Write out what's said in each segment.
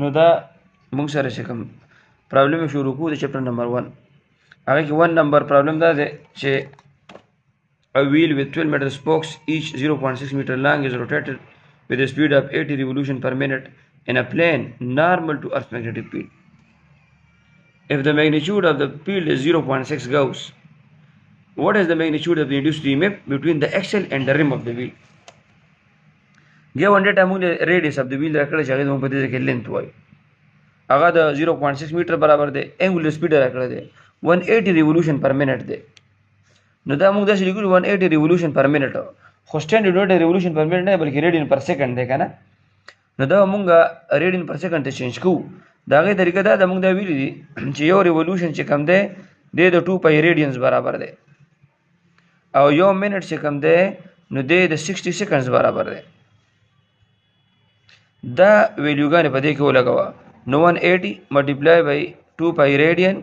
نو دا موږ سره چې کوم پرابلم شروع کوو د چپټر نمبر 1 هغه کې 1 نمبر پرابلم دا دی چې a wheel with 12 meter spokes each 0.6 meter long is rotated with a speed of 80 revolution per minute in a plane normal to Earth's magnetic field. If the magnitude of the field is 0.6 Gauss, what is the magnitude of the induced EMF between the axle and the rim of the wheel? Given data among the radius of the wheel راکړه چې هغه په دې کې length وایي هغه د 0.6 میټر برابر دی angular speed راکړه دی 180 revolution per minute دی نو دا موږ داسې لیکو 180 revolution per minute خو standard unit revolution per minute نه بلکې radian per second دی کنه نو دا موږ radian per second ته چینج کوو دا غي طریقه دا موږ دا ویلي دي چې یو revolution چې کم دی د 2 pi radians برابر دی او یو منټ چې کم دی نو د 60 seconds برابر دی دا ویلیوګانې په دې کې ولګوه نو 180 multiply by 2 pi radian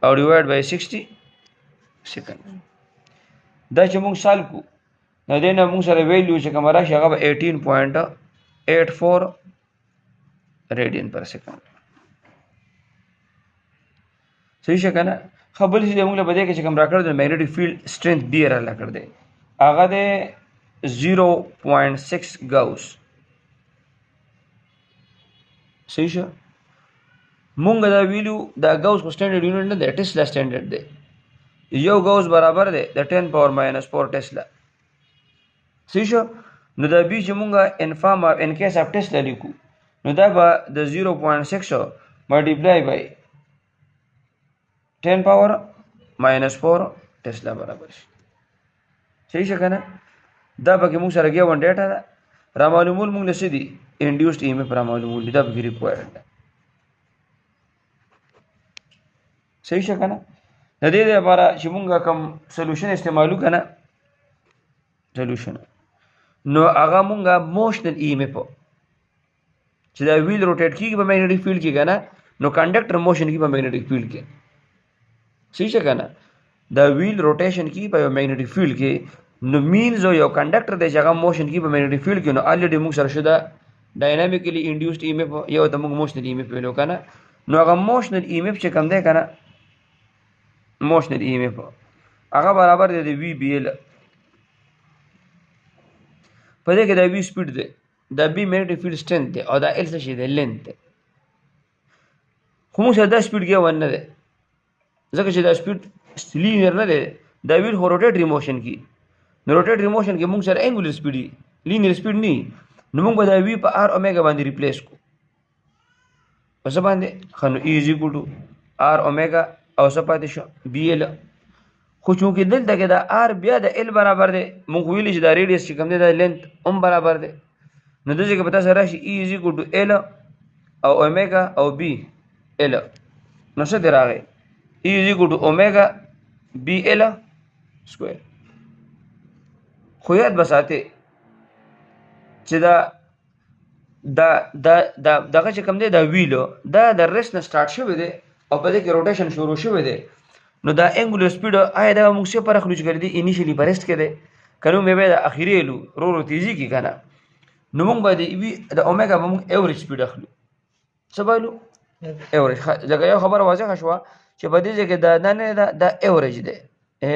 او divide by 60 second دا چې موږ سال کو نو دې نه موږ سره ویلیو چې کوم راشي هغه 18.84 radian per second صحیح شي کنه خبرې چې موږ په دې کې چې کوم راکړ د میګنیټک فیلډ strength دی را کړ دی هغه د 0.6 Gauss صحیح شو مونږ دا ویلو دا غاوس کو سټانډرډ یونټ نه د ټسلا سټانډرډ دی یو غاوس برابر دی د 10 پاور ماینس 4 ټسلا صحیح شو نو دا بي چې مونږه ان کیس اف ټسلا لیکو نو دا به د 0.6 ملټیپلای بای 10 پاور ماینس 4 ټسلا برابر شي صحیح شو کنه دا پکې مونږ سره ګیون ډیټا ده را معلومول مونږ لسی دي induced EMF را معلومول دا به ریکوایرډ ده صحیح شو کنه د دې لپاره چې مونږ کوم سولوشن استعمالو کنه سولوشن نو هغه مونږه موشنل EMF چې دا ویل روټیټ کیږي په میګنیټک فیلډ کې کنه نو کنډکټر موشن کې په میګنیټک فیلډ کې صحیح شو کنه دا ویل روټیشن کې په میګنیټک فیلډ کې نو مینز یو کنډکټر دی چې هغه موشن کې په میګنیټک فیلډ کې نو الریډي موږ سره شوه dynamically induced EMF یو ته موږ موشنل EMF ویلو کنه نو هغه موشنل EMF چې کوم دی کنه موشنل EMF هغه برابر دی د VBL په دې کې د V سپیډ دی د B magnetic field strength دی او دا L څه شي دی length دی خو موږ سره دا سپیډ کې ونه دی ځکه چې دا سپیډ لینیر نه دی دا ویل خو روټیټري موشن کې نو روټیټري موشن کې موږ سره انګولر سپیډ لینیر سپیډ نه نو موږ به دا وی په R اومېګا باندې ریپلیس کو په څه باندې خنو E is equal to R اومېګا او څه پاتې شو BL خو چونکې دلته کې دا R بیا د L برابر دی موږ ویلې چې دا ریډیس چې کوم دی دا لینث هم برابر دی نو دغه کې پتا سره راشي E is equal to L او اومېګا او BL نو څه دی راغی E is equal to اومېګا BL سکوير خو یاد بساته چې دغه چې کوم دی دا ویلو دا د ریس نه سٹارټ شوی دی او په دې کې روټیشن شروع شوی دی نو دا انګولر سپیډ آیا دا موږ څه پر خلوج کړی دی انیشلی پرست کې دی کنو مې به د اخیری لو رو تیزی کې کنه نو موږ باندې وی د اومېګا موږ ایوریج سپیډ اخلو څه بالو ایوریج لکه یو خبر واضح شوه چې په دې کې دا نه دا ایوریج دی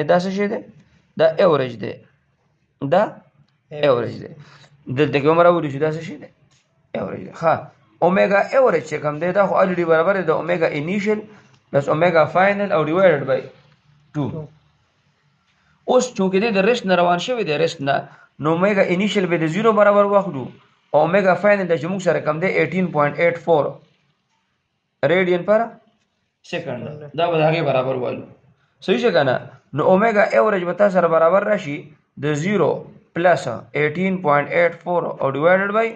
دا څه شی دی دا ایوریج دی دا ایوریج دی دلته کې عمر اوري چې دا څه شي دی ایوریج ها اومېګا ایوریج چې کوم دی دا خو الریډي برابر دی د اومېګا انیشل پلس اومېګا فائنل او ډیوایډډ بای 2 اوس چونکې د ریسټ نه روان شوی دی ریسټ نه نو اومېګا انیشل به د 0 برابر واخلو او اومېګا فائنل د چې موږ سره کوم دی 18.84 ریډین پر سیکنډ دا به هغه برابر وایو صحیح څنګه نه نو اومېګا ایوریج به تاسو سره برابر راشي د 0 plus 18.84 or divided by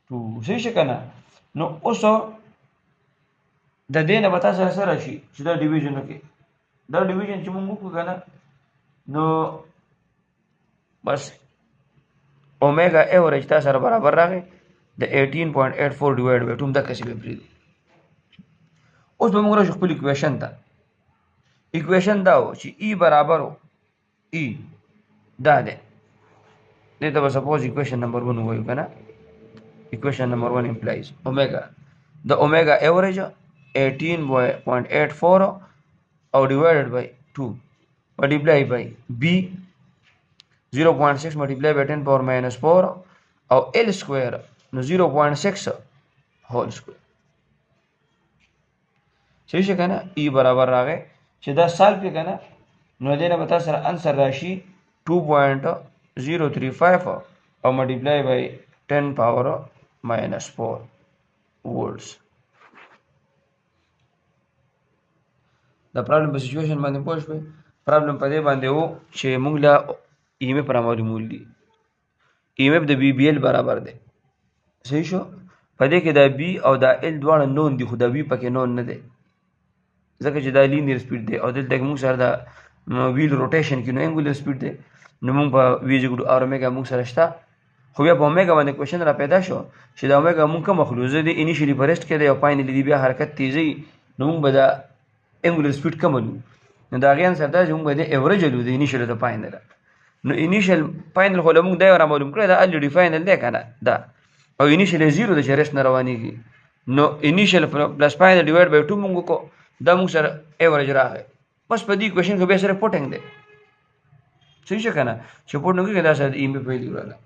2 صحیح شي کنه نو اوس د دې نه پتا سره شي چې دا ډیویژن کې دا ډیویژن چې موږ وکړو کنه نو بس اومېګا ایوریج تاسو سره برابر راغی د 18.84 divided by 2 دا کسي به پری اوس به موږ راځو خپل اکویشن ته اکویشن دا و چې E برابر E دا ده دې ته سپوز equation number 1 وایو کنه equation number 1 implies omega the omega average 18.84 or divided by 2 multiplied by b 0.6 multiplied by 10 power minus 4 or L square no 0.6 whole square صحیح شو کنه ای برابر راغی چې دا سال پې کنه نو دینه به تاسو سره انسر راشي 2.035 او ملټیپلای بای 10 پاور minus 4 volts دا پرابلم په سچویشن باندې پوه شوئ پرابلم په دې باندې و چې موږ له ای ایم اف را معلومول دي ای ایم اف د بی بی ایل برابر دی صحیح شو په دې کې دا بی او دا ال دواړه نون دي خو دا بی پکې نون نه دی ځکه چې دا لینیر سپیډ دی او دلته موږ سره دا ویل روټیشن کې نو انګولر سپیډ دی نو موږ په وی جګړو ار اومېګا موږ سره شته خو بیا په اومېګا باندې کوېشن را پیدا شو چې دا اومېګا موږ کوم مخلوزه دی انیشلی فرست کې دی او فاینلی دی بیا حرکت تیزی نو موږ به دا انګولر سپیډ کم لو نو دا غیان سره دا چې موږ به د ایوریج لو د انیشل ته فاینل نو انیشل فاینل خو موږ دا را معلوم کړی دا الریډي فاینل دی کنه دا او انیشل 0 د چرست نه روانيږي نو انیشل پلس فاینل ډیوایډ بای 2 موږ کو دا موږ سره ایوریج راغی بس په دې کوېشن کې به سره پټنګ دی صحیح شو کنه چې پټنګ کې دا سره ایم په ویلیو راځي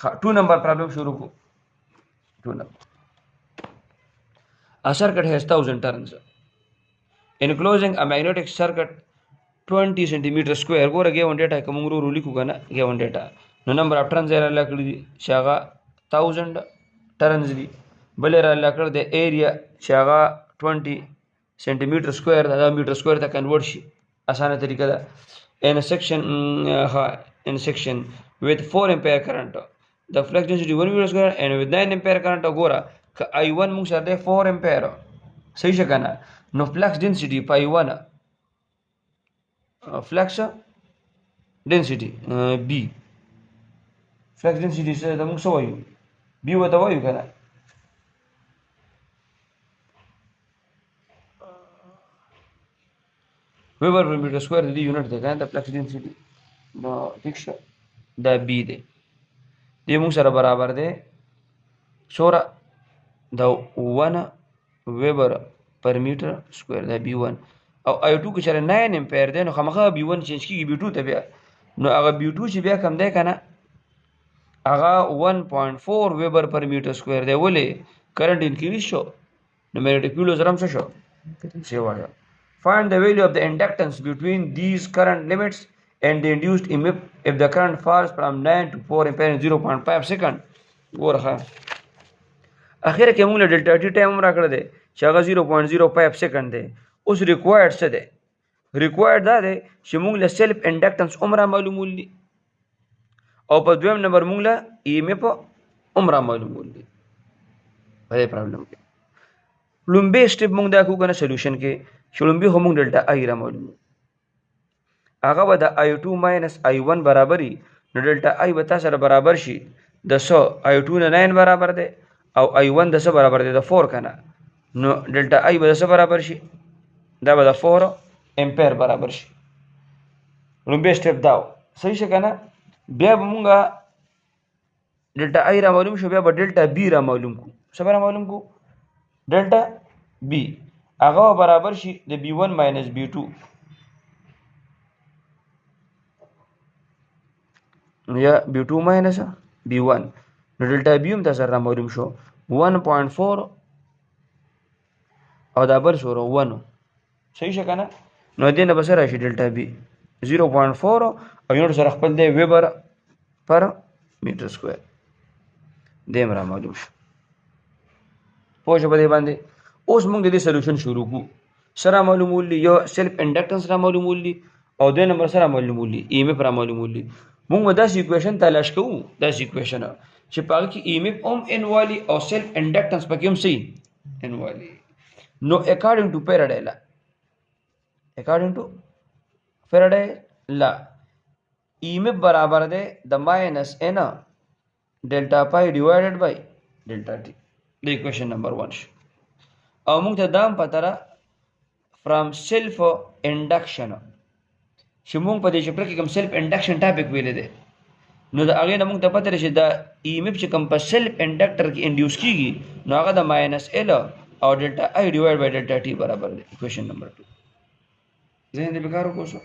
ها 2 نمبر پرابلم شروع کو 2 نمبر A circuit has 1000 turns. Enclosing a magnetic circuit 20 centimeter square ګوره given data کوم ورو لیکو کنه given data نو نمبر اف ټرنز را لکړي دي چې هغه 1000 ټرنز دي بل را لکړ د ایریا چې هغه 20 سنټیمیټر سکوير دا میټر سکوير ته کنورټ شي اسانه طریقه ده in section with 4 ampere current the flux density 1 meter square and with 9 ampere current ګوره ک I1 موږ سره ده 4 ampere صحیح څنګه نو flux density په I1 flux density B flux density څه ده موږ څه وایو B وته وایو کنه Weber per meter square دی یونټ دی کنه د فلکس ډینسټي نو ٹھیک شو دا بی دی دی موږ سره برابر دی سوره دا 1 ویبر پر میټر سکوير دا بی 1 او آی 2 کې چره 9 امپیر دی نو خامخا بی 1 چینج کیږي بی 2 ته بیا نو هغه بی 2 چې بیا کم دی کنه هغه 1.4 ویبر پر میټر سکوير دی ولې کرنٹ انکریز شو نو میګنیټک فیلډ زرم څه شو سی وایو Find the value of the inductance between these current limits and the induced EMF if the current falls from 9 to 4 ampere in 0.5 second. ورخه اخر کې موږ ډیلټا ټی ټایم را کړ دې چې هغه 0.05 سیکنډ دی اوس ریکوایرډ څه دی ریکوایرډ دا دی چې موږ له سیلف انډکټنس عمره معلومول دي او په دویم نمبر موږ له EMF عمره معلومول دي په دې پرابلم کې لومبه سټپ موږ دا کوو کنه سولوشن کې شلومبي هم ډلټا آی را معلوم هغه به د I2 ماینس I1 برابري نو ډلټا آی به تاسو سره برابر شي د 100 I2 نه 9 برابر دی او I1 د 100 برابر دی د 4 کنه نو ډلټا آی به د 100 برابر شي دا به د 4 امپیر برابر شي لومبي سټپ دا صحیح څنګه کنه بیا به مونږه ډلټا آی را معلوم شو بیا به ډلټا بی را معلوم کو څه را معلوم کو ډلټا بی هغه برابر شي د B1 minus B2 یا B2 minus B1 نو ډلټا B هم تاسو را معلوم شو 1.4 او دا بل شو 1 صحیح څنګه کنه نو دې نه بسره شي ډلټا B 0.4 او یو سره خپل دی ویبر پر میټر سکوير دې مرا معلوم شو پوه په دې باندې اوس موږ د دې سولوشن شروع کو سره معلومول دي یو سیلف انډکټنس را معلومول دي او د نمبر سره معلومول دي ای ایم اف را معلومول دي موږ دا ایکویشن تلاش کوو دا ایکویشن چې پاره کې ای ایم اف اوم ان والی او سیلف انډکټنس پکې هم صحیح ان والی نو اکارډینګ ټو فیراډے لا ای ایم اف برابر ده د ماینس ان ډلټا پای ډیوایډډ بای ډلټا ټی د ایکویشن نمبر 1 او موږ ته دام پته را فرام سیلف انډکشن چې موږ په دې چپټر کې کوم سیلف انډکشن ټاپک ویل دي نو د هغې نه موږ ته پته لري چې دا ای ایم اف چې کوم په سیلف انډکټر کې انډیوس کېږي نو هغه د ماینس ایل او ډلټا آی ډیوایډ بای ډلټا ټي برابر دی. اکویشن نمبر 2 ذهن دې بکار وکړو.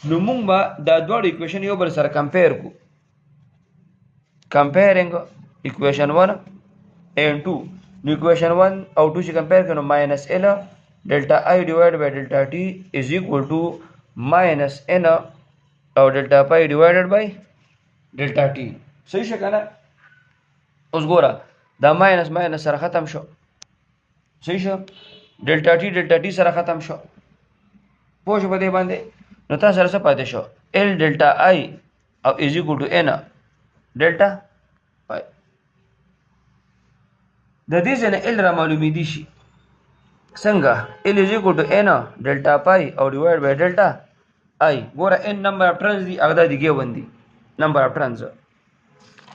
نو موږ به دا دواړه اکویشن یو بل سره کمپیر کو. comparing equation 1 and 2. نو equation 1 او 2 چې کمپیر کړو minus n delta I divided by delta t is equal to minus n او delta pi divided by delta t. صحیح شو کنه؟ اوس ګوره دا ماینس ماینس سره ختم شو. صحیح شو؟ delta t سره ختم شو. پوه شو په دې باندې؟ نو تاسو سره څه پاتې شو؟ l delta I او is equal to n delta pi. د دې ځنه ال را معلومې دي شي څنګه ال is equal to n delta pi او divide by delta I. ګوره n نمبر اف ټرنز دي هغه د ګیون دي نمبر اف ټرنز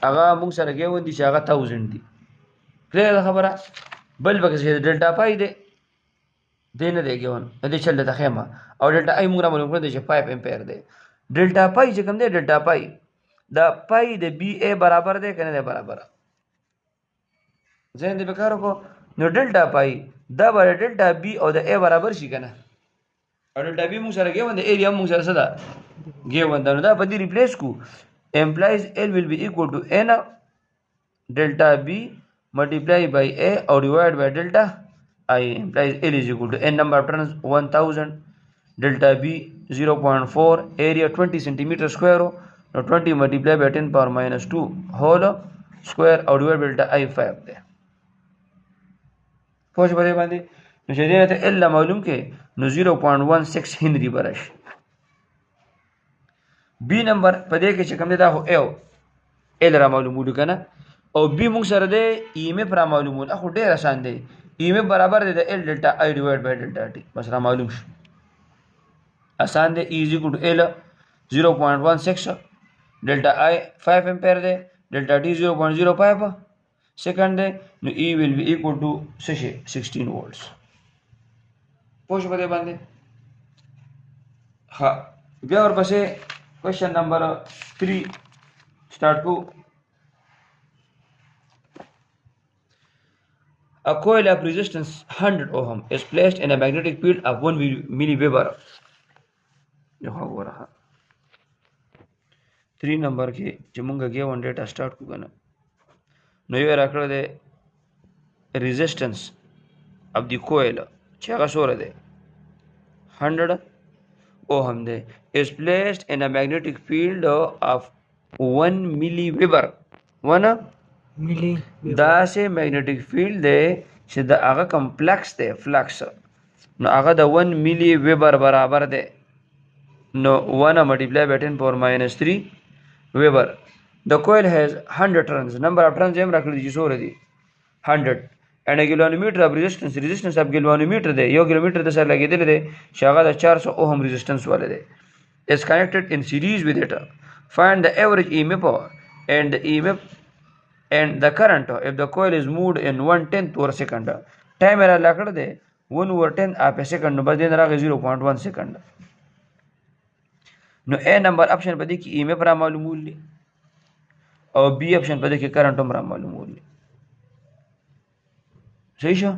هغه موږ سره ګیون دي چې هغه 1000 دي. کلیئر خبره؟ بل بکه چې ډلټا پای دی دې نه دی ګیون دې چل د خیمه او ډلټا I موږ را معلوم کړو چې 5 امپیر دی. ډلټا پای چې کوم دی ډلټا پای دا پای د بی ا برابر دی کنه دی برابر؟ ځین دې بکارو کو. نو ډلټا پای دا بر ډلټا بی او د ا برابر شي کنه او ډلټا بی موږ سره ګیون د ایریا موږ سره صدا ګیون دا نو دا په دې ریپلیس کو implies L will be equal to n delta b multiply by a or divided by delta I. Implies L is equal to n number of turns 1000 delta b 0.4 area 20 centimeter square. Now 20 multiplied by 10 power minus 2 whole square or divided by delta I 5 there. پوښ په دې باندې نو چې دې ته L معلوم کې نو 0.16 هنري برش. بی نمبر په دې کې چې کوم دی دا خو ایو ال را معلومولو کنه او بی موږ سره دی ای ایم اف را معلومول اخو ډیر آسان دی. ای ایم اف برابر دی د ال ډلټا آی ډیوایډ بای ډلټا ټي بس را معلوم شو آسان دی. ای از ایکوال ټو ال 0.16 ډلټا آی 5 امپیر دی ډلټا ټي 0.05 سیکنډ دی نو ای ویل بی ایکوال ټو 16 وولټس. پوه شو په دې باندې؟ ها بیا ورپسې question number 3 start to a coil of resistance 100 ohm is placed in a magnetic field of 1 milliweber. यो हो रहा 3 number کې چې مونږ ګیون ډیټا سٹارټ کو کنه نو یو راکړه ده resistance of the coil چې هغه سره ده 100 ohm ده is placed in a magnetic field of 1 milliweber. 1 milliweber دا سه magnetic field ده چې دا هغه کمپلیکس ده فلکس نو هغه د 1 milliweber برابر ده نو 1 multiplied by 10 power minus 3 weber. The coil has 100 turns. Number of turns هم راکړي چې سره دي 100 and a kilometer of resistance of kilometer ده یو کیلومتر د سره لګیدل ده چې هغه د 400 ohm resistance والے ده is connected in series with it. Find the average EMF and the EMF and the current if the coil is moved in 1/10 per second. Time era لا کړ ده 1/10 of a second نو بس دین راغی 0.1 second. نو A نمبر آپشن په دې کې EMF را معلومول دي او B آپشن په دې کې کرنٹ هم را معلومول دي. صحیح شو؟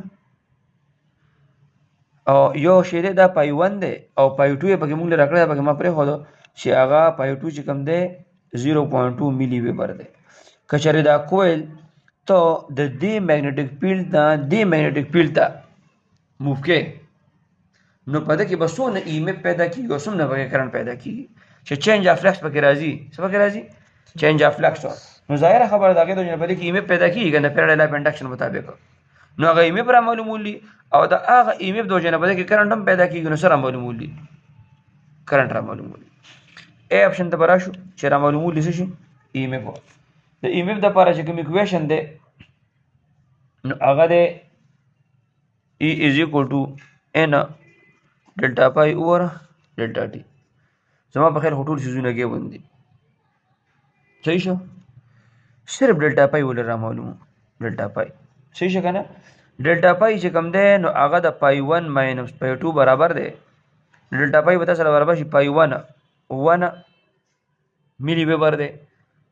او یو شی دی دا پای 1 دی او پای 2 یې پکې موږ راکړی پکې ما پرې خو چې هغه پای 2 چې کوم دی 0.2 ملي ویبر دی. کچره دا کویل ته د دې میګنیټک فیلډ دا دې میګنیټک فیلډ ته موو کې نو پدې کې بسونه ایمپ پیدا کیږي او سم نه پکې کرنٹ پیدا کیږي چې چینج اف فلکس پکې راځي څه پکې راځي چینج اف فلکس. نو ظاهره خبره دا کې د پدې کې ایمپ پیدا کیږي کنه پیرډ لا انډکشن مطابق نو هغه ایمپ را معلومولي او دا هغه ایمپ دوه جنه پدې کې کرنٹ هم پیدا کیږي نو سره معلومولي کرنٹ را معلومولي. ا آپشن ته براشو چې را معلومولي څه شي ایمپ د ایمپ د لپاره چې کوم ایکویشن ده نو هغه ده E is equal to n delta pi over delta t. زما په خیر هټول شیزونه کې وندي صحیح شو صرف delta pi ول را معلوم delta pi صحیح شو کنه delta pi چې کوم ده نو هغه د pi 1 minus pi 2 برابر ده delta pi وته سره برابر شي pi 1 ملي ویبر ده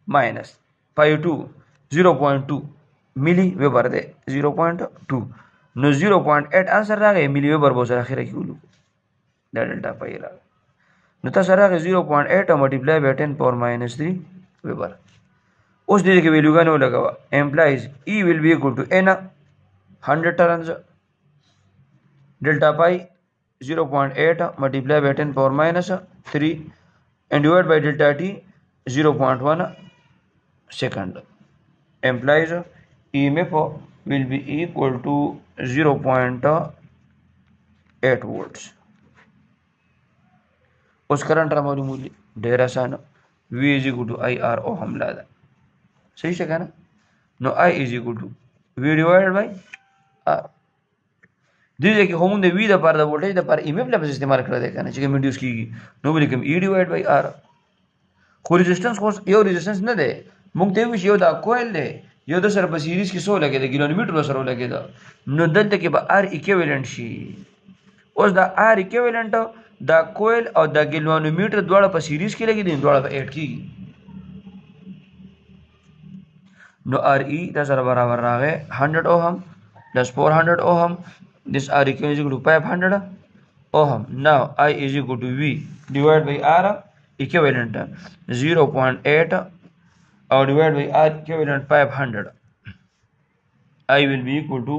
minus pi 2 0.2 मिली वेबर दे 0.2 نو 0.8 आंसर रागे मिली वेबर बो सर आखिर की دا डेल्टा पाई रागे نو تاسو راغی 0.8 ملټیپلای بای 10 پاور ماینس 3 ویبر. اوس دې کې ویلیوګانې ولګوه. امپلایز E will be equal to n 100 turns delta pi 0.8 multiplied by 10 power minus 3 and divided by delta t 0.1 second. Implies EMF will be equal to 0.8 volts. उस करंट रा मालूम ढेर आसान V is equal to IR ओ हमला दा सही से कहना no I is equal to V divided by R दीजिए कि हम ने V दा पार दा वोल्टेज दा पार EMF ला बस इस्तेमाल कर दे कहना चाहिए इंड्यूस कीगी नो बोले कि E divided by R को रेजिस्टेंस को यो रेजिस्टेंस न दे मुंग ते विश यो दा कोइल दे यो द सर बस सीरीज की 100 लगे दे किलोमीटर लो सर लगे दा नो दलते के बा R इक्विवेलेंट शी اوس دا R इक्विवेलेंट دا کویل او دا ګلوانومیټر دواړه په سیریز کې لګي دي دواړه په 8 کېږي نو RE دا سره برابر راغی 100 اوهم plus 400 اوهم this R equal to 500 اوهم now I is equal to V divided by R equivalent 0.8 or divided by R equivalent 500 I will be equal to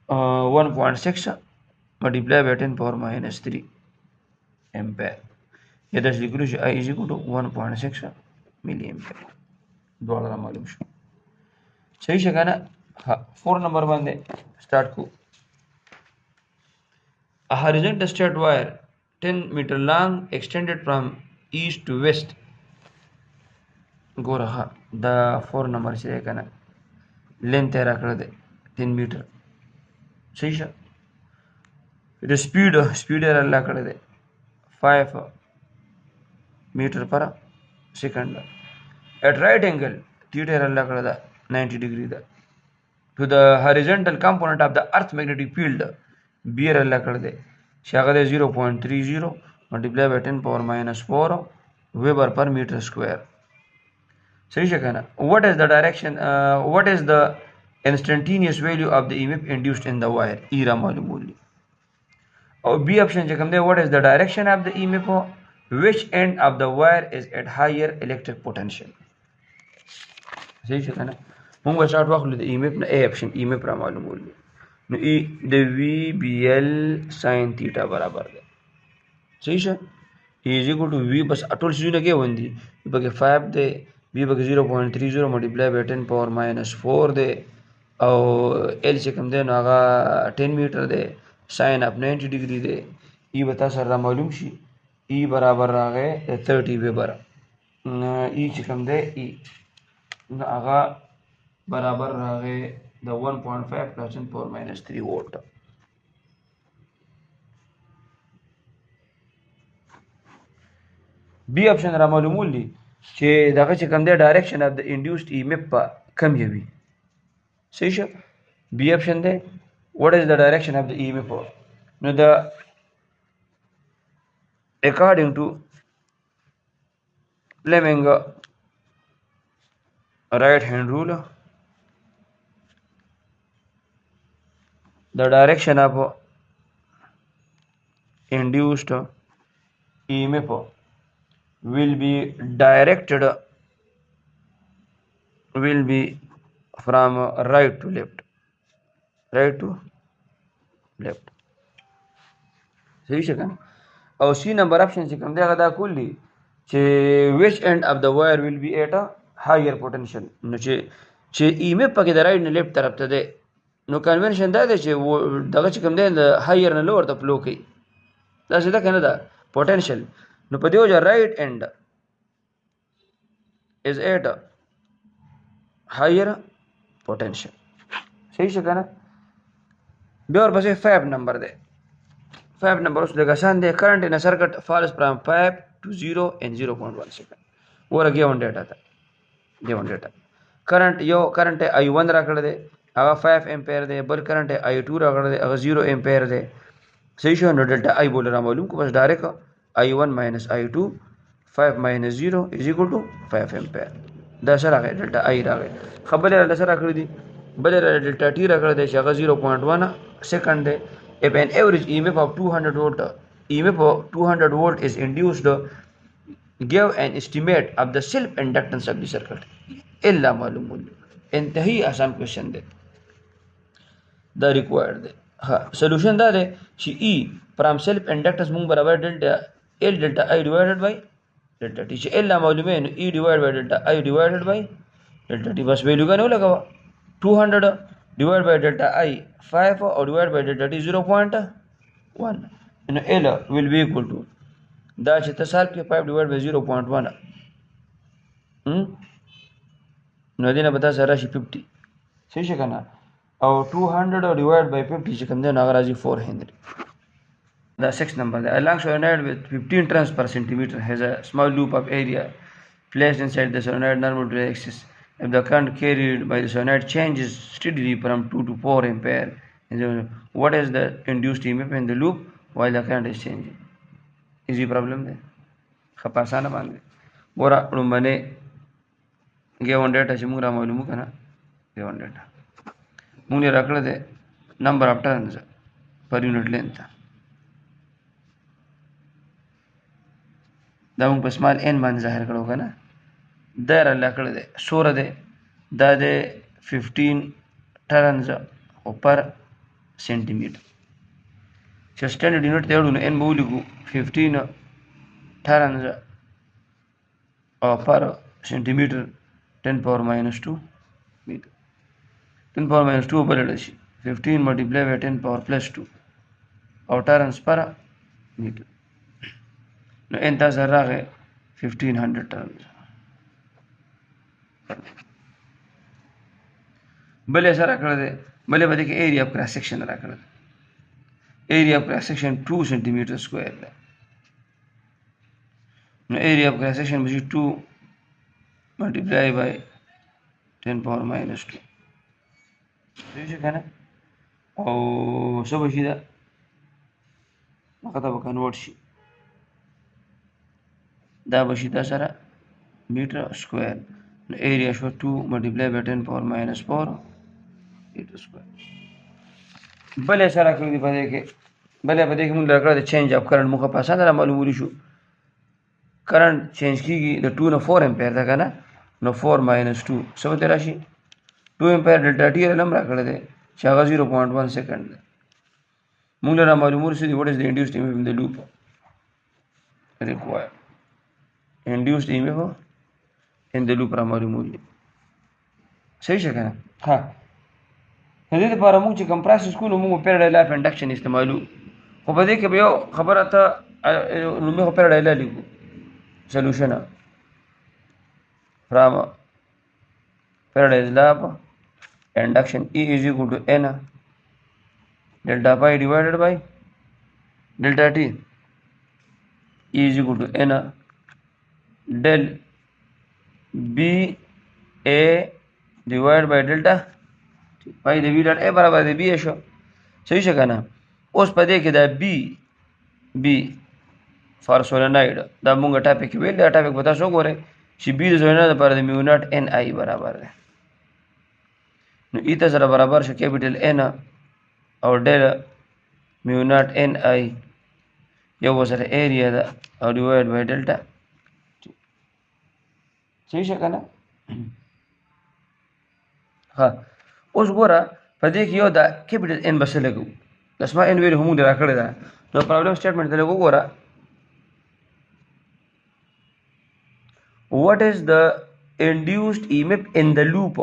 1.6 multiplied by 10 power minus 3 ampere ये दस लिखलू I is equal to 1.6 milli ampere द्वारा मालूम शो सही से कहना हाँ 4 नंबर बंदे स्टार्ट को a horizontal straight wire 10 meter long extended from east to west गो रहा द 4 नंबर से कहना लेंथ है रख दे 3 मीटर सही से स्पीड है अल्लाह कर दे 5 meter per second at right angle theta alla kada 90 degree da to the horizontal component of the earth magnetic field bear alla kada shagade 0.30 multiplied by 10 power minus 4 weber per meter square sahi shakana what is the direction what is the instantaneous value of the EMF induced in the wire era malumuli or B option je kam de what is the direction of the EMF which end of the wire is at higher electric potential सही से कहना हम स्टार्ट वाखलू the EMF ना A option EMF ra मालूम बोल no E the VBL sin theta बराबर है सही से E is equal to V बस अटोल चीज़ ना क्या बंदी बगे 5 दे B बगे 0.30 multiply by 10 power minus 4 दे और L से कम दे ना आगा 10 मीटर दे साइन ऑफ 90 डिग्री दे ई बता सर मालूम शी ई बराबर आ गए 30 वेबर ई चिकम दे ई आगा बराबर आ गए द 1.5 plus 10 power minus 3 volt B option रा मालूम ली چې دغه चिकम दे direction of the induced EMF په कम یوي सही شه बी ऑप्शन दे what is the direction of the EMF now the according to Fleming right hand rule the direction of induced EMF will be directed will be from right to left सही से कहना और सी number option से कम देगा दा कुल्ली che which end of the wire will be at a higher potential no che EMF पके the right ने लेफ्ट तरफ ته ده नो कन्वेंशन دا ده چې دغه چې کوم ده हायर نه لوور ته فلو کوي دا څه ده کنه دا potential نو په دې وجه right end is at a higher potential सही से कहना बे और बस 5 नंबर दे 5 नंबर उस जगह सान दे current in circuit falls from 5 to 0 in 0.1 second और गिवन डेटा था गिवन डेटा करंट यो करंट I1 रखड़ दे अगर 5 एम्पेयर दे बल करंट I2 रखड़ दे अगर 0 एम्पेयर दे सही शो नो डेल्टा I बोल रहा मालूम को बस डायरेक्ट I1 minus I2 5 minus 0 is equal to 5 एम्पेयर دا سره راغی ډلټا آی راغی خبره را سره کړی دي بل را ډلټا ټی را کړی دی چې هغه 0.1 سیکنډ دی if an average EMF of 200 volt EMF of 200 volt is induced give an estimate of the self inductance of the circuit الا معلوم انتهایی آسان کوشن دی دا ریکوایرډ دی ها سولوشن دا دی چې ای فرام سیلف انډکټنس مونږ برابر ډلټا ال ډلټا آی ډیوایډډ بای ډلټا ټی چې ال معلومه نو ای ډیوایډ بای ډلټا آی ډیوایډډ بای ډلټا ټی بس ویلیو کنه لګاوه 200 divided by delta I 5 or divided by delta T 0.1 and L will be equal to دا چې تسال کې 5 divided by 0.1 نو دینه به تاسو راشي 50 صحیح څنګه کنه او 200 divided by 50 چې کوم دی هغه راځي 4 هنري the 6th number the long solenoid with 15 turns per centimeter has a small loop of area placed inside the solenoid normal to the axis. If the current carried by the solenoid changes steadily from 2 to 4 ampere, what is the induced EMF in the loop while the current is changing? Easy problem there. خپاسانه باندې ګوره لومبنه ګیون ډیټا چې موږ را معلومو کنه ګیون ډیټا موږ راکړه ده نمبر اف ټرنز پر یونټ لینث دا موږ په سمال n باندې ظاهر کړو کنه دا را لکړه ده سور ده دا ده 15 ټرنز پر سنټیمټر چې سټانډرډ یونټ ته وړو n بولیکو 15 ټرنز پر سنټیمټر 10 power minus 2 meter 10 power minus 2 بلل شي 15 multiplied by 10 power plus 2 او ټرنز پر میټر نو n تاسو راغې 1500 ټرنز بلې سره کړل دي بلې باندې کې ایریا اف کراس سیکشن را کړل ایریا اف کراس سیکشن 2 سنټیمټر سکوائر ده نو ایریا اف کراس سیکشن به 2 multiply by 10 power minus 2 دیجه کنه او څه بشي دا هغه ته کنورټ شي دا بشي دا سره میټر سکوائر نو ایریا شو 2 multiply by 10 power minus 4 میټر سکوائر بلې سره کړی دی په دې کې بلې په دې کې موږ راکړه د چینج اف کرنٹ موږ په اسانه را معلومولی شو کرنٹ چینج کیږي د 2 نه 4 امپیر ده کنه نو 4 minus 2 څه وته راشي 2 امپیر ډلټا ټی علم راکړه دی چې هغه 0.1 سیکنډ ده موږ را معلومول شو what is the induced EMF in the loop required induced EMF in the loop را معلومول صحیح څنګه ها دې لپاره موږ چې کمپریسر کوو موږ پیراډایل اف انډکشن استعمالو خو په دې کې به یو خبره ته نو موږ پیراډایل لیکو solution from Faraday's law induction E is equal to N delta pi divided by delta T E is equal to N del B A divided by delta pi د B dot A برابر د B شو صحیح څنګه نه اوس په دې کې دا B فار سولناید دا مونږ ټاپک ویل دا ټاپک پتا شو ګوره چې B د سولناید لپاره د میو ناٹ ان آی برابر ده نو ای ته سره برابر شو کیپیټل ان او ډیل میو ناٹ ان آی یو سره ایریا ده او ډیوایډ بای ډلټا صحیح څنګه نه ها اوس ګوره په دې کې یو دا کیپیټل ان بس لګو لسما ان ویل هم درا کړی دا نو پرابلم سټیټمنټ ته لګو ګوره what is the induced EMF in the loop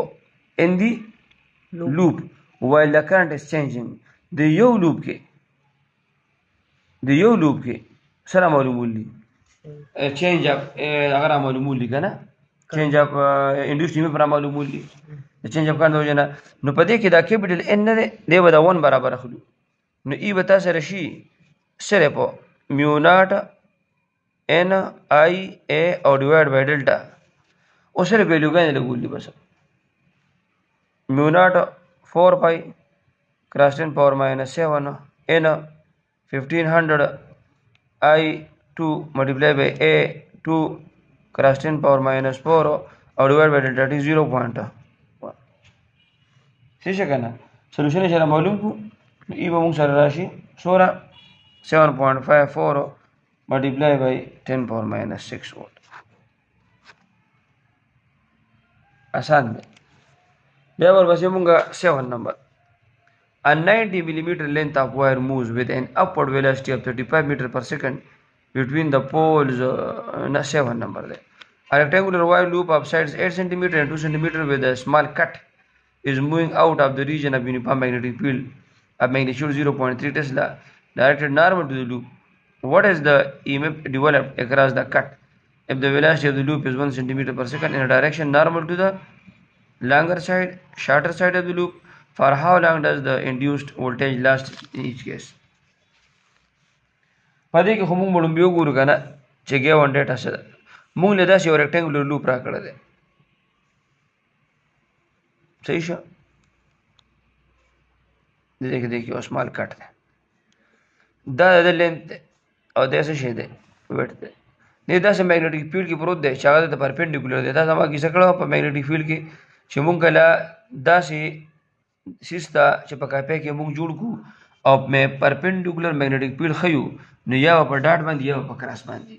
while the current is changing the یو لوپ کې سره معلومول دي change of اگر معلومول دي کنه change of induced EMF را معلومول دي change of current وجنه نو پدې کې دا کیپیټل ان نه دی به دا 1 برابر اخلو نو ای به تاسو رشي سره په میو ناٹ n I a او ډیوایډ بای ډلټا او سره ویلیو غانې لګول دي بس میو ناٹ 4 پای کراس 10 پاور ماینس 7 n 1500 I 2 ملټیپلای بای a 2 کراس 10 پاور ماینس 4 او ډیوایډ بای ډلټا ټي 0.1 صحیح شو کنه سولوشن یې سره معلوم کو ای به موږ سره راشي سوره 7.54 multiply by 10 power minus 6 volt آسان دی بیا ورپسې مونږه 7 نمبر A 90 millimeter length of wire moves with an upward velocity of 35 meter per second between the poles 7 number there. A rectangular wire loop of sides 8 cm and 2 cm with a small cut is moving out of the region of uniform magnetic field of magnitude 0.3 Tesla directed normal to the loop. What is the EMF developed across the cut if the velocity of the loop is 1 cm per second in a direction normal to the longer side, shorter side of the loop? For how long does the induced voltage last in each case? پدې کې هم موږ به وګورو کنه چې ګیون ډیټا څه ده موږ له داسې یو ریکټانګولر لوپ را کړی دی صحیح شو دې کې یو سمال کټ ده دا د لینث او د څه شي ده ویټ ده دې داسې میګنیټیک فیلډ کې پروت دی چې هغه د پرپینډیکولر دی دا زما کیسه کړو په میګنیټیک فیلډ کې چې موږ کله داسې سیستا چې په کاپی کې موږ جوړ کو او مې پرپینډیکولر میګنیټیک فیلډ خيو نو یا په ډاټ باندې یا په کراس باندې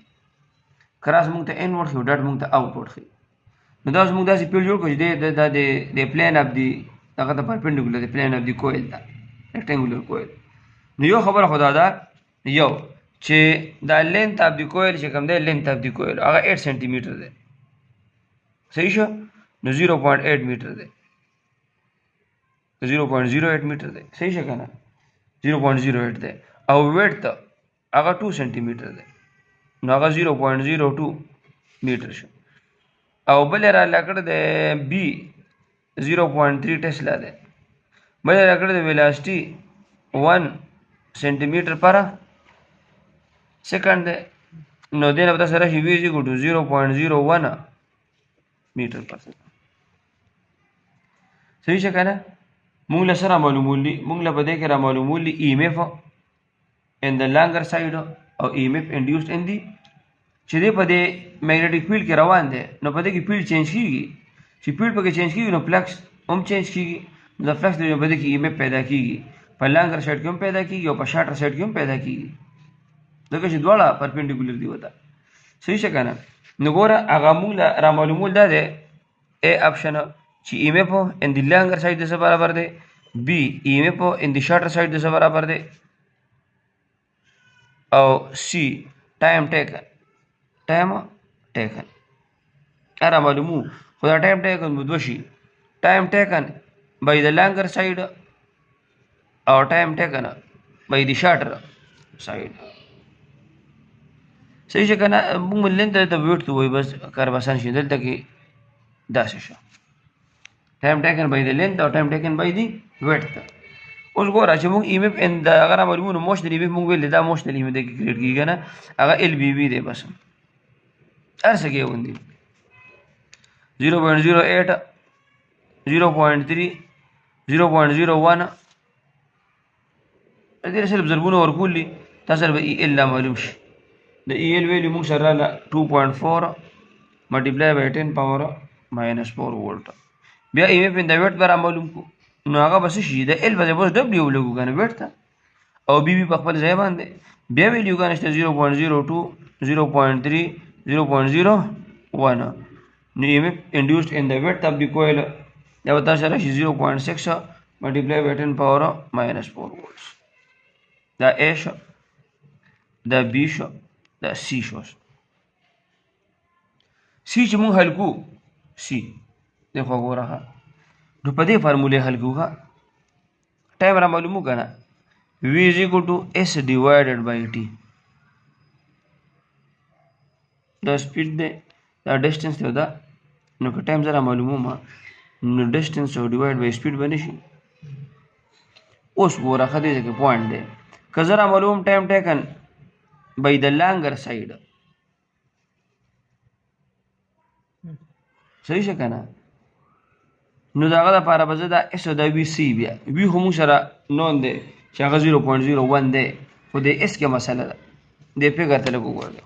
کراس موږ ته ان ورډ خو ډاټ موږ ته اوټ ورډ خي نو دا موږ داسې فیلډ جوړ کړو چې د پلین اف دی هغه د پرپینډیکولر د پلین اف دی کویل دا ریکټانګولر کویل نو یو خبره خدا دا یو چې دا لینث اف دی کویل چې کوم دی لینث اف دی کویل هغه 8 سنټی میټر دی صحیح شو نو 0.8 میټر دی 0.08 میټر دی صحیح شو کنه 0.08 دی او ویټ ته هغه 2 سنټی میټر دی نو هغه 0.02 میټر شو او بل را لکړه د بی 0.3 ټسلا دی بل را لکړه د ویلاسټي 1 سنټی میټر پر سیکنډ دی نو دینه په سره شي وی 0.01 میټر پر سیکنډ صحیح شو کنه موږ له سره معلومولي موږ له بده کې را معلومولي EMF in the longer side او EMF induced in the چې دې په دې میګنیټیک فیلډ کې روان دي نو په دې کې فیلډ چینج کیږي چې فیلډ پکې چینج کیږي نو فلکس هم چینج کیږي نو د فلکس د په دې کې EMF پیدا کیږي په لانګر سایډ کې هم پیدا کیږي او په شارټر سایډ کې هم پیدا کیږي دغه چې دواړه پرپینډیکولر دی وته صحیح څنګه نو ګوره هغه موږ را معلومول ده اے آپشن چې EMF in the longer side د څه برابر دی B EMF in the shorter side د څه برابر دی او C time taken اره معلومو خو دا time taken مو دوشي time taken by the longer side او time taken by the shorter side صحیح څنګه موږ لنډ ته ویټ وای بس کار بسان شي دلته کې داسې شو time taken by the length or time taken by the width اوس ګوره چې موږ EMF ان دا هغه معلومونه موشنل EMF موږ ویل دا موشنل EMF د کریټ کیږي نه هغه LBB دی بس ارڅ کې وندي 0.08 0.3 0.01 دې سره ضربونه ورکولي تاسو به EL معلوم شي د EL ویلیو موږ سره 2.4 ملټیپلای بای 10 پاور -4 وولټ بیا EMF ان د ویټ بر معلوم کو نو هغه بس شي د L بس بس W لګو کنه ویټ ته او BB په خپل ځای باندې بیا ویلیو کنه 0.02 0.3 0.01 نو EMF induced in the width of the coil دا وتا سره 0.6 ملټیپلای بای 10 پاور -4 volts دا A شو دا B شو دا C شو C چې مونږ حل کو C देखो गो रहा नू पदे फार्मूले हल होगा टाइम रा मालूम होगा V is equal to S divided by T the speed the distance दे दा नू का टाइम जरा मालूम हो मा नू distance और divide by speed बने शी उस वो रखा दे के पॉइंट दे का जरा मालूम time taken by the longer side सही से कहना نو داغه لپاره به زه دا اس او دا وی سی بیا وی هم سره نون دی چې هغه 0.01 دی خو د اس کې مسله ده د پیګر ته لګو ورته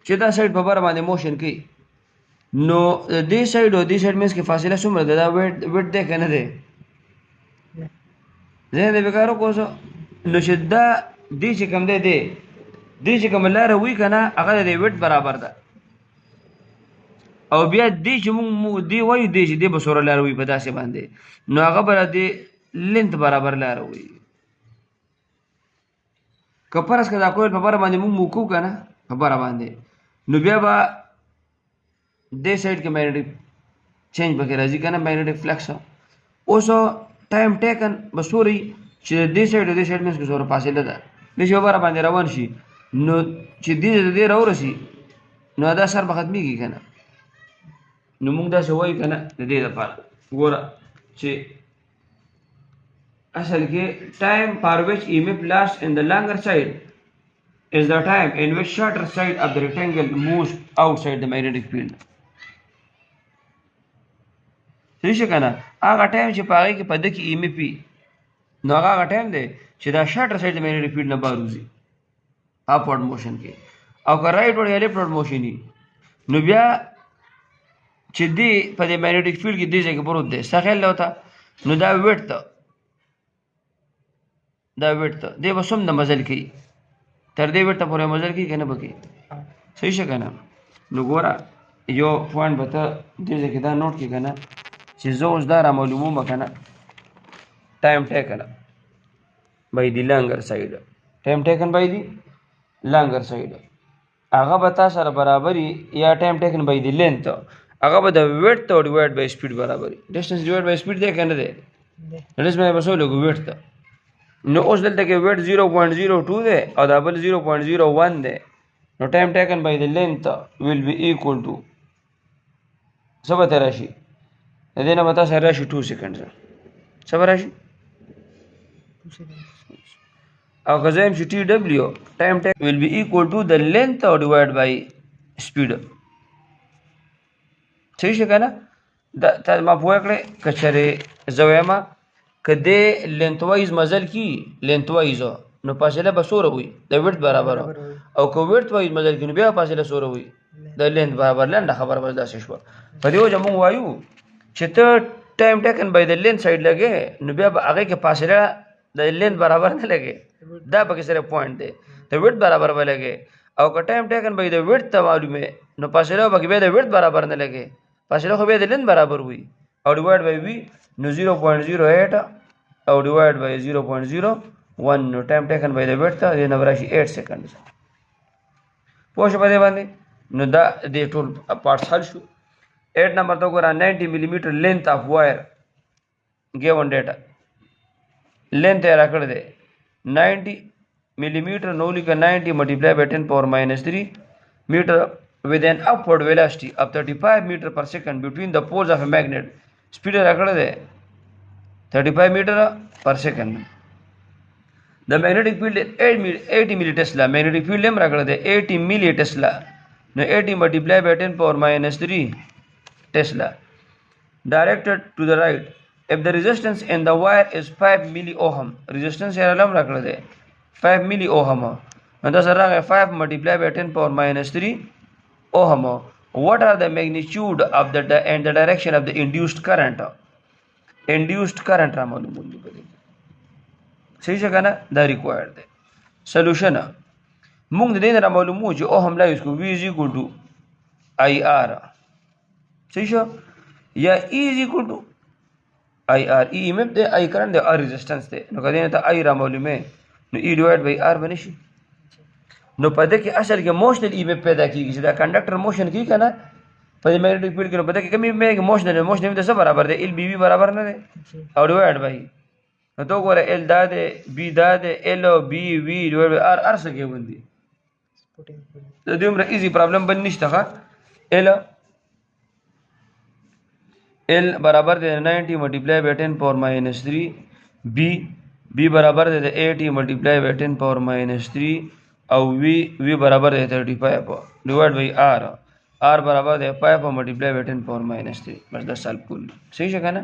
چې دا سایډ په بار باندې موشن کوي نو دې سایډ او دې سایډ مینس کې فاصله څومره ده دا ویټ دی که نه دی ذهن دې بېکاره کوسه نو چې دا دې چې کوم دی دې چې کومه لاره وي که نه هغه د دې ویټ برابر ده او بیا دې چې موږ دې وایو دې چې دې به څومره لاره وي په داسې باندې نو هغه به دې لینت برابر لاره وي که فرض که دا کویل په بره باندې موږ موکو که نه په بره باندې نو بیا به دې سایډ کې میګنیټک چینج پکې راځي که نه میګنیټک فلکس اوس ټایم ټیکن به څومره چې دې سایډ او دې سایډ مینس کې څومره فاصله ده دې چې په بره باندې روان شي نو چې دې د دې راورسي نو دا سر به ختمېږي که نه نو موږ داسې وایو که نه د دې دپاره ګوره چې اصل کې time for which EMF lasts in the longer side is the time in which shorter side of the rectangle moves outside the magnetic field. صحیح شو که نه هغه ټایم چې په هغې کې په ده کې EMF وي نو هغه ټایم دی چې دا شارټر سایډ د میګنیټک فیلډ نه بهر وځي اپورډ موشن کې او که رایټ وډ یا لیفټ وډ موشن وي نو بیا چې دی په دې میګنیټک فیلډ کې دې ځای کې پروت دی ستا خیال دی ورته نو دا ویټ ته دی به څومره مزل کوي تر دې ویټ ته پورې مزل کوي که نه به کوي صحیح شه که نه نو ګوره یو پوینټ به ته دې ځای کې دا نوټ کړي که نه چې زه اوس دا رامعلوموم که نه ټایم ټیکن by the longer side ټایم ټیکن by the longer side هغه به تا سره برابري یا ټایم ټیکن by the length هغه به د ویټ ته ډیوایډ بای سپیډ برابري ډسټنس ډیوایډ بای سپیډ دی که نه دی ډسټنس باندې به څو لګو ویټ ته نو اوس دلته کې ویټ 0.02 دی او دا بل 0.01 دی نو ټایم ټیکن by the length will be equal to څه به ته راشي د دې نه به تا سره راشي 2 سیکنډز څه به راشي او که زه یم چې ټي ډبلیو ټایم ټیک will be equal to the length او ډیوایډ by speed صحیح شه که نه تا ما پوه کړې که چېرې زه وایم که دې لینت وایز مزل کي لینت وایز نو فاصله به څومره وي د ویټ برابر او که ویټ وایز مزل کي نو بیا فاصله څومره وي د لینت برابر لنډه خبره بس داسې شوه په دې وجه موږ وایو چې ته ټایم ټیکن by the length سایډ لګې نو بیا به هغې کې فاصله د لینت برابر نه لګې دا پکې صرف پوینټ دی د ویټ برابر به لګې او که ټایم ټیکن by the width ته معلومې نو فاصله پکې بیا د ویټ برابر نه لګې فاصله خو بیا د لینت برابر وي او ډیوایډ by وي نو 0.08 او ډیوایډ by 0.01 نو ټایم ټیکن by the width ته دې نه به راشي 8 سیکنډز پوه شو په دې باندې نو دا دې ټول پارټس حل شو 8 نمبر ته وګوره 90 millimeter length of wire given data length یې راکړی دی 90 millimeter نو لیکه 90 multiplied by 10 power minus 3 meter with an upward velocity of 35 meter per second between the poles of a magnet speed راکړی دی 35 meter per second the magnetic field is 80 milli tesla magnetic field هم راکړی دی 80 milli tesla نو 80 multiplied by 10 power minus 3 Tesla directed to the right if the resistance in the wire is 5 milli ohm resistance here alarm rakhle de 5 milli ohm and thus 5 multiplied by 10 power minus 3 ohm what are the magnitude of the and the direction of the induced current ra malum hogi sahi jagah na the required de solution mung de ra malum ho ji ohm la isko v is equal to IR صحیح شو یا ای از ایکول ټو آی آر ای ایم اف دی آی کرنٹ دی آر ریزسټنس دی نو که دې نه ته آی را معلومې نو ای ډیوایډ بای آر به نه شي نو په دې کې اصل کې موشنل ای ایم اف پیدا کېږي چې دا کنډکټر موشن کوي که نه په دې میګنیټک فیلډ کې نو په دې کې کوم ای ایم اف موشنل ته څه برابر دی ال بی وي برابر نه دی او ډیوایډ بای نو ته وګوره ال دا دی بي دا دی ال او بي وي ډیوایډ بای آر څه کې باندې د دې عمره ایزي پرابلم بن نشته ښه L برابر دے 90 multiplied by 10 power minus 3 B برابر دے 80 multiplied by 10 power minus 3 او V برابر دے 35 divided by R برابر دے 5 multiplied by 10 power minus 3 بس دا سالب کول صحیح شو کنه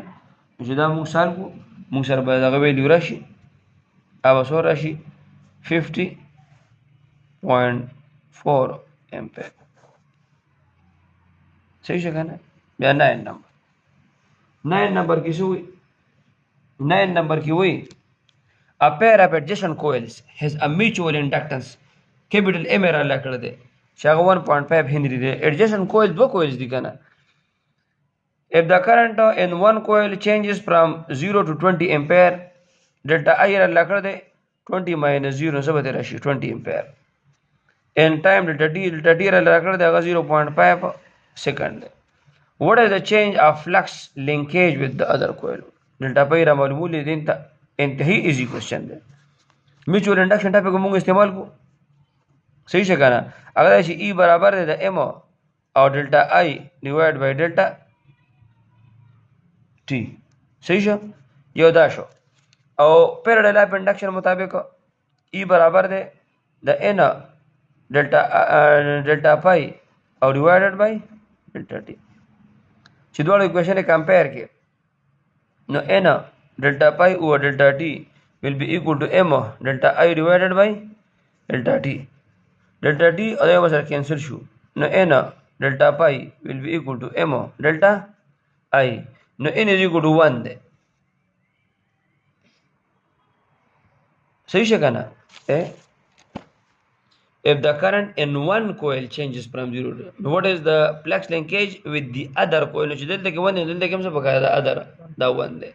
چې دا موږ سالب کو موږ سره به دغه ویلیو راشي او سور راشي 50.4 امپیر صحیح شو کنه. بیا 9 نمبر کې شو 9 نمبر کې وای a pair of adjacent coils has a mutual inductance capital M را لکړه ده چې هغه 1.5 هنري ده. adjacent coil دو coils دي کنه. if the current in one coil changes from 0 to 20 ampere delta I را لکړه ده 20 minus 0 څه به راشي 20 ampere. in time delta T را لکړه ده هغه 0.5 second ده. what is the change of flux linkage with the other coil delta pi را معلومول دي انتهایی ایزی کوشچن ده. میچوال انڈکشن ټاپک موږ استعمال کو صحیح څه کنه. اگر چې ای برابر ده د ام او ډلټا آی ډیوایډ بای ډلټا ټي صحیح شو یو دا شو. او پیریډل اف انډکشن مطابق ای برابر ده د ان ډلټا پای او ډیوایډډ بای ډلټا ټي. چې دواړو اکویشن یې کمپیر کې نو n delta pi over delta t will be equal to m delta I divided by delta t. delta t other was cancel شو نو n delta pi will be equal to m delta I. نو n is equal to 1 ده صحیح شو کنه. if the current in one coil changes from 0 to what is the flux linkage with the other coil نو چې دلته کې 1 دلته کې هم څه پکاره ده other دا 1 ده.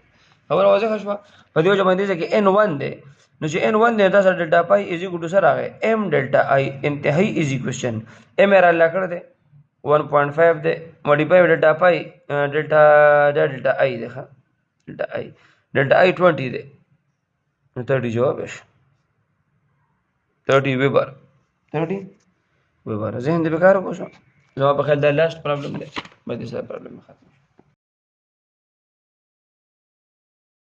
خبر واضح شوه. په دې وجه باندې چې n1 دی نو چې n1 دی دا سره ډلټا پای از ایکوال ټو سره راغی m ډلټا آی انتهایی ایزی کوشچن. m را لکړه دی 1.5 دی ماډیفای ډلټا پای ډلټا آی دی ښه ډلټا آی 20 دی نو 30 جواب شي 30 ویبر ذهن دې بیکار وکړو. زما په خیال دا لاست پرابلم دی باندې سره پرابلم ختم.